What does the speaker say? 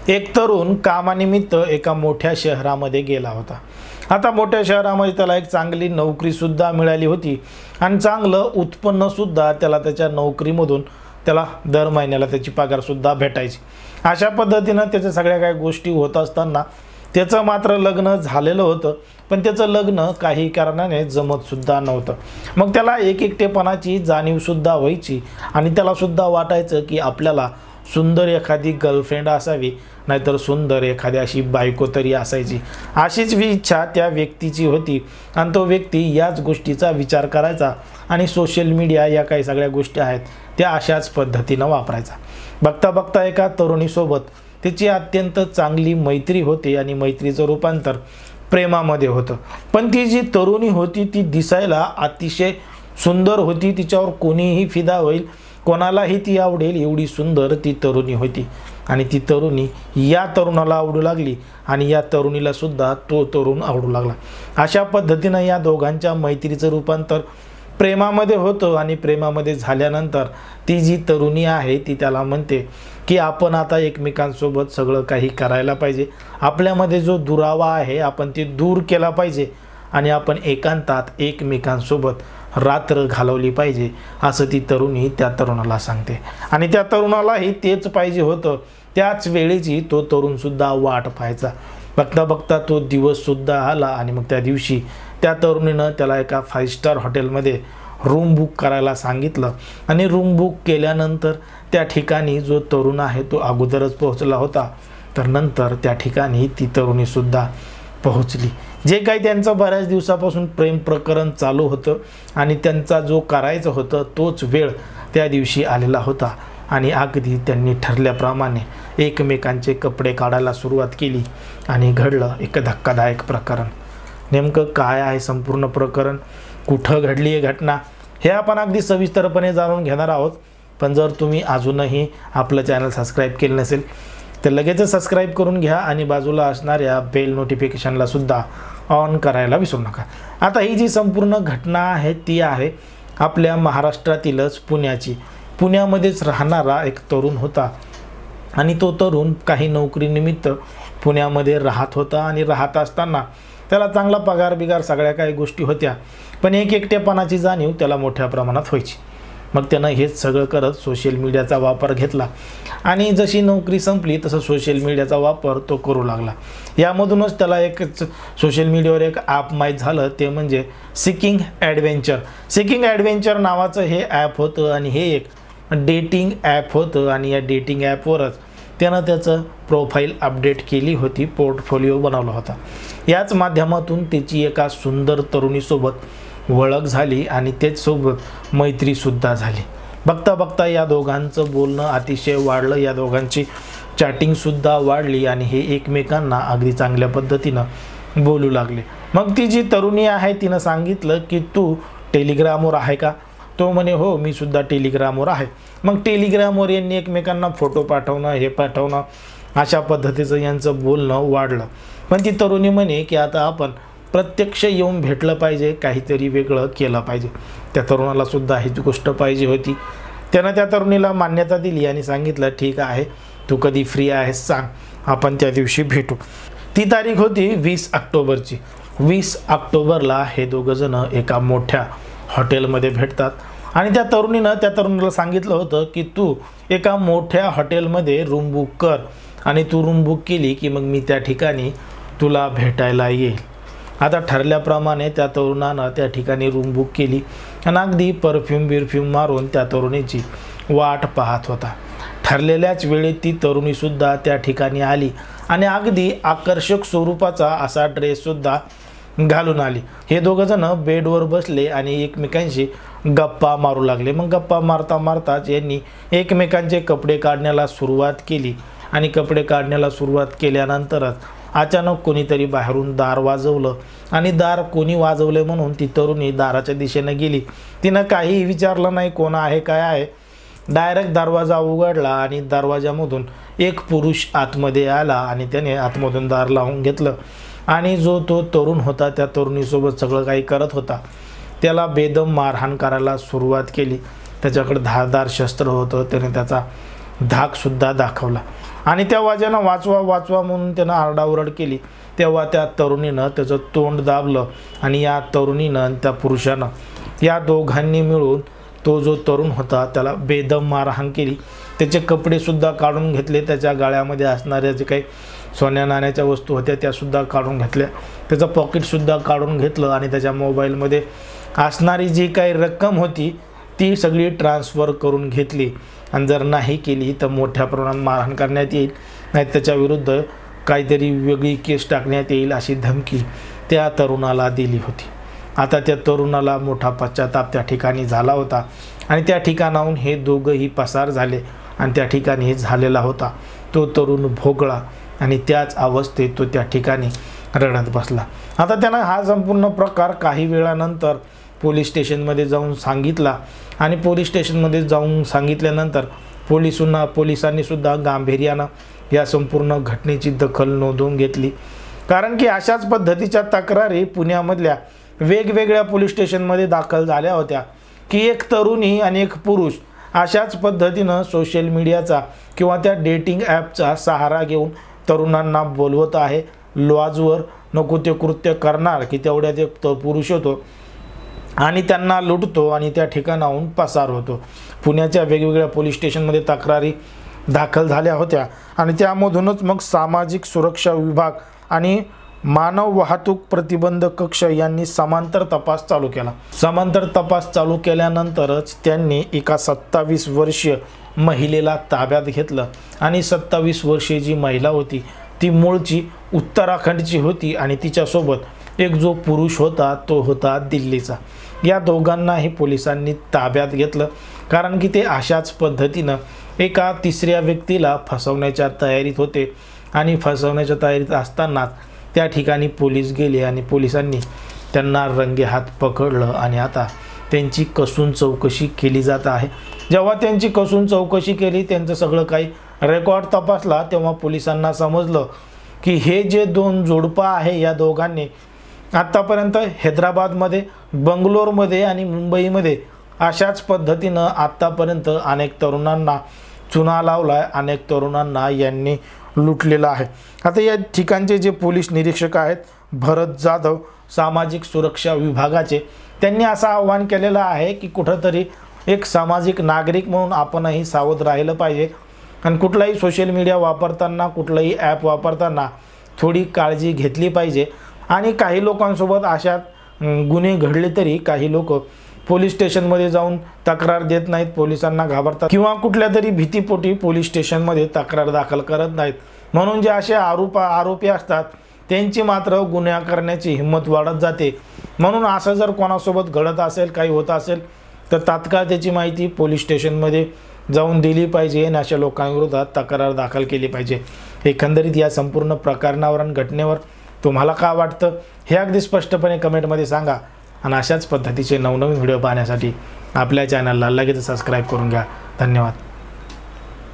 एक तरुण कामानिमित्त एका मोठ्या शहरामध्ये गेला होता। आता मोठ्या शहरामध्ये त्याला एक चांगली नोकरी सुद्धा मिळाली होती आणि चांगलं उत्पन्न सुद्धा त्याला त्याच्या नोकरीमधून त्याला दर महिन्याला त्याची पगार सुद्धा भेटायची। अशा पद्धतीने त्याच्या सगळ्या काही गोष्टी होत असताना त्याचं मात्र लग्न झालेलं होतं, पण त्याचं लग्न काही कारणाने जमत सुद्धा नव्हतं। मग त्याला एकटेपणाची जाणीव सुद्धा व्हायची आणि त्याला सुद्धा वाटायचं की आपल्याला सुंदर एखादी गर्लफ्रेंड असावी, नाहीतर सुंदर एखादी अशी बायको तरी असायची। अशीच इच्छा त्या व्यक्तीची होती आणि तो व्यक्ती याच गोष्टीचा विचार करायचा आणि सोशल मीडिया या काही सगळ्या गोष्टी आहेत त्या अशाच पद्धतीने वापरायचा। बघता बघता एका तरुणीसोबत त्याची अत्यंत चांगली मैत्री होती आणि मैत्रीचं रूपांतर प्रेमामध्ये होतं। पण ती जी तरुणी होती ती दिसायला अतिशय सुंदर होती, तिच्यावर कोणीही फिदा होईल, कोणालाही ती आवडेल एवढी सुंदर ती तरुणी होती। आणि ती तरुणी या तरुणाला आवडू लागली आणि या तरुणीला सुद्धा तो तरुण आवडू लागला। अशा पद्धतीनं या दोघांच्या मैत्रीचं रूपांतर प्रेमामध्ये होतं आणि प्रेमामध्ये झाल्यानंतर ती जी तरुणी आहे ती त्याला म्हणते की आपण आता एकमेकांसोबत सगळं काही करायला पाहिजे, आपल्यामध्ये जो दुरावा आहे आपण ते दूर केला पाहिजे आणि आपण एकांतात एकमेकांसोबत रात्र घालवली पाहिजे, असं ती तरुणी त्या तरुणाला सांगते। आणि त्या तरुणालाही तेच पाहिजे होतं। त्याच वेळेची तो तरुण सुद्धा वाट पाहायचा। बघता बघता तो दिवस सुद्धा आला आणि मग त्या दिवशी त्या तरुणीनं त्याला एका 5 स्टार हॉटेलमध्ये रूम बुक करायला सांगितलं आणि रूम बुक केल्यानंतर त्या ठिकाणी जो तरुण आहे तो अगोदरच पोहोचला होता, तर नंतर त्या ठिकाणी ती तरुणी सुद्धा पोहोचली। जे काही त्यांचं बऱ्याच दिवसापासून प्रेम प्रकरण चालू होतं आणि त्यांचा जो करायचं होतं तोच वेळ त्या दिवशी आलेला होता आणि अगदी त्यांनी ठरल्याप्रमाणे एकमेकांचे कपडे काढायला सुरुवात केली आणि घडलं एक धक्कादायक प्रकरण। नेमकं काय आहे संपूर्ण प्रकरण, कुठं घडली ही घटना, हे आपण अगदी सविस्तरपणे जाणून घेणार आहोत। पण जर तुम्ही अजूनही आपलं चॅनल सबस्क्राईब केलं नसेल तर लगेच सबस्क्राईब करून घ्या आणि बाजूला असणाऱ्या बेल नोटिफिकेशनला सुद्धा ऑन करायला विसरू नका। आता ही जी संपूर्ण घटना आहे ती आहे आपल्या महाराष्ट्रातीलच पुण्याची। पुण्यामध्येच राहणारा एक तरुण होता आणि तो तरुण काही नोकरीनिमित्त पुण्यामध्ये राहत होता आणि राहत असताना त्याला चांगला पगार बिगार सगळ्या काही गोष्टी होत्या, पण एकटेपणाची जाणीव त्याला मोठ्या प्रमाणात व्हायची। मग त्यानं हेच सगळं करत सोशल मीडियाचा वापर घेतला आणि जशी नोकरी संपली तसं सोशल मीडियाचा वापर तो करू लागला। यामधूनच त्याला एक सोशल मीडियावर एक ॲप माहीत झालं, ते म्हणजे सिकिंग ॲडव्हेंचर। सिकिंग ॲडव्हेंचर नावाचं हे ॲप होतं आणि हे एक डेटिंग ॲप होतं आणि या डेटिंग ॲपवरच त्यानं त्याचं प्रोफाईल अपडेट केली होती, पोर्टफोलिओ बनवला होता। याच माध्यमातून त्याची एका सुंदर तरुणीसोबत ओळख झाली आणि त्याचसोबत मैत्रीसुद्धा झाली। बघता बघता या दोघांचं बोलणं अतिशय वाढलं, या दोघांची चॅटिंगसुद्धा वाढली आणि हे एकमेकांना अगदी चांगल्या पद्धतीनं बोलू लागले। मग ती जी तरुणी आहे तिनं सांगितलं की तू टेलिग्रामवर आहे का? तो म्हणे हो मी सुद्धा टेलिग्रामवर आहे। मग टेलिग्रामवर यांनी एकमेकांना फोटो पाठवणं, हे पाठवणं, अशा पद्धतीचं यांचं बोलणं वाढलं। पण ती तरुणी म्हणे की आता आपण प्रत्यक्ष येऊन भेटलं पाहिजे, काहीतरी वेगळं केलं पाहिजे। त्या तरुणाला सुद्धा हीच गोष्ट पाहिजे होती। त्यानं त्या तरुणीला मान्यता दिली आणि सांगितलं ठीक आहे, तू कधी फ्री आहेस सांग, आपण त्या दिवशी भेटू। ती तारीख होती 20 ऑक्टोबरची। 20 ऑक्टोबरला हे दोघंजण एका मोठ्या हॉटेलमध्ये भेटतात आणि त्या तरुणीनं त्या तरुणाला सांगितलं होतं की तू एका मोठ्या हॉटेलमध्ये रूम बुक कर आणि तू रूम बुक केली की मग मी त्या ठिकाणी तुला भेटायला येईल। आता ठरल्याप्रमाणे त्या तरुणानं त्या ठिकाणी रूम बुक केली आणि अगदी परफ्यूम मारून त्या तरुणीची वाट पाहत होता। ठरलेल्याच वेळी ती तरुणीसुद्धा त्या ठिकाणी आली आणि अगदी आकर्षक स्वरूपाचा असा ड्रेससुद्धा घालून आली। हे दोघंजण बेडवर बसले आणि एकमेकांशी गप्पा मारू लागले। मग गप्पा मारता मारताच यांनी एकमेकांचे कपडे काढण्याला सुरुवात केली आणि कपडे काढण्याला सुरुवात केल्यानंतरच अचानक कोणीतरी बाहेरून दार वाजवलं आणि दार कोणी वाजवले म्हणून ती तरुणी दाराच्या दिशेने गेली। तिनं काहीही विचारलं नाही कोण आहे काय आहे, डायरेक्ट दरवाजा उघडला आणि दरवाजामधून एक पुरुष आतमध्ये आला आणि त्याने आतमधून दार लावून घेतलं आणि जो तो तरुण होता त्या तरुणीसोबत सगळं काही करत होता त्याला बेदम मारहाण करायला सुरुवात केली। त्याच्याकडे धारदार शस्त्र होतं, त्याने त्याचा धाकसुद्धा दाखवला आणि त्या वाजानं वाचवा वाचवा म्हणून त्यानं आरडाओरड केली, तेव्हा त्या तरुणीनं त्याचं तोंड दाबलं आणि या तरुणीनं आणि त्या पुरुषानं या दोघांनी मिळून तो जो तरुण होता त्याला बेदम मारहाण केली. त्याचे कपडेसुद्धा काढून घेतले, त्याच्या गाळ्यामध्ये असणाऱ्या जे काही सोन्या नाण्याच्या वस्तू होत्या त्यासुद्धा काढून घेतल्या, त्याचं पॉकेटसुद्धा काढून घेतलं आणि त्याच्या मोबाईलमध्ये असणारी जी काही रक्कम होती ती सगळी ट्रान्सफर करून घेतली. आणि जर नाही केली तर मोठ्या प्रमाणात मारहाण करण्यात येईल, नाही त्याच्याविरुद्ध काहीतरी वेगळी केस टाकण्यात येईल अशी धमकी त्या तरुणाला दिली होती. आता त्या तरुणाला मोठा पश्चाताप त्या ठिकाणी झाला होता आणि त्या ठिकाणाहून हे दोघंही पसार झाले आणि त्या ठिकाणी झालेला होता तो तरुण भोगळा आणि त्याच अवस्थेत तो त्या ठिकाणी रडत बसला. आता त्यानं हा संपूर्ण प्रकार काही वेळानंतर पोलीस स्टेशनमध्ये जाऊन सांगितला आणि पोलीस स्टेशनमध्ये जाऊन सांगितल्यानंतर पोलिसांनी सुद्धा गांभीर्यानं या संपूर्ण घटनेची दखल नोंदवून घेतली. कारण की अशाच पद्धतीच्या तक्रारी पुण्यामधल्या वेगवेगळ्या पोलीस स्टेशनमध्ये दाखल झाल्या होत्या की एक तरुणी आणि एक पुरुष अशाच पद्धतीनं सोशल मीडियाचा किंवा त्या डेटिंग ॲपचा सहारा घेऊन तरुणांना बोलवत आहे, लॉजवर नको ते कृत्य करणार की तेवढ्यात एक पुरुष होतो आणि त्यांना लुटतो आणि त्या ठिकाणाहून पसार होतो. पुण्याच्या वेगवेगळ्या पोलीस स्टेशनमध्ये तक्रारी दाखल झाल्या होत्या आणि त्यामधूनच मग सामाजिक सुरक्षा विभाग आणि मानव वाहतूक प्रतिबंध कक्ष यांनी समांतर तपास चालू केला. समांतर तपास चालू केल्यानंतरच त्यांनी एका 27 वर्षीय महिलेला ताब्यात घेतलं आणि 27 वर्षीय जी महिला होती ती मूळची उत्तराखंडची होती आणि तिच्यासोबत एक जो पुरुष होता तो होता दिल्लीचा. या दोघांनाही पोलिसांनी ताब्यात घेतलं कारण की ते अशाच पद्धतीनं एका तिसऱ्या व्यक्तीला फसवण्याच्या तयारीत होते आणि फसवण्याच्या तयारीत असतानाच त्या ठिकाणी पोलीस गेले आणि पोलिसांनी त्यांना रंगेहात पकडलं आणि आता त्यांची कसून चौकशी केली जात आहे. जेव्हा त्यांची कसून चौकशी केली, त्यांचं सगळं काही रेकॉर्ड तपासला, तेव्हा पोलिसांना समजलं की हे जे दोन जोडपं आहे या दोघांनी आत्तापर्यंत हैदराबादमध्ये, बंगलोरमध्ये आणि मुंबईमध्ये अशाच पद्धतीनं आत्तापर्यंत अनेक तरुणांना चुना लावला, अनेक तरुणांना यांनी लुटलेलं आहे. आता या ठिकाणचे जे पोलीस निरीक्षक आहेत भरत जाधव सामाजिक सुरक्षा विभागाचे, त्यांनी असं आवाहन केलेलं आहे की कुठंतरी एक सामाजिक नागरिक म्हणून आपणही सावध राहिलं पाहिजे आणि कुठलाही सोशल मीडिया वापरताना, कुठलाही ॲप वापरताना थोडी काळजी घेतली पाहिजे. आणि काही लोकांसोबत अशा गुन्हे घडले तरी काही लोक पोलीस स्टेशनमध्ये जाऊन तक्रार देत नाहीत, पोलिसांना घाबरतात किंवा कुठल्या तरी भीतीपोटी पोलीस स्टेशनमध्ये तक्रार दाखल करत नाहीत. म्हणून जे असे आरोपी असतात त्यांची मात्र गुन्हा करण्याची हिंमत वाढत जाते. म्हणून असं जर कोणासोबत घडत असेल, काही होत असेल तर तात्काळ त्याची माहिती पोलीस स्टेशनमध्ये जाऊन दिली पाहिजे आणि अशा लोकांविरोधात तक्रार दाखल केली पाहिजे. एकंदरीत या संपूर्ण प्रकरणावर आणि घटनेवर तुम्हाला काय वाटतं हे अगदी स्पष्टपणे कमेंटमध्ये सांगा आणि अशाच पद्धतीचे नवनवीन व्हिडिओ पाहण्यासाठी आपल्या चॅनलला लगेच सबस्क्राईब करून घ्या. धन्यवाद.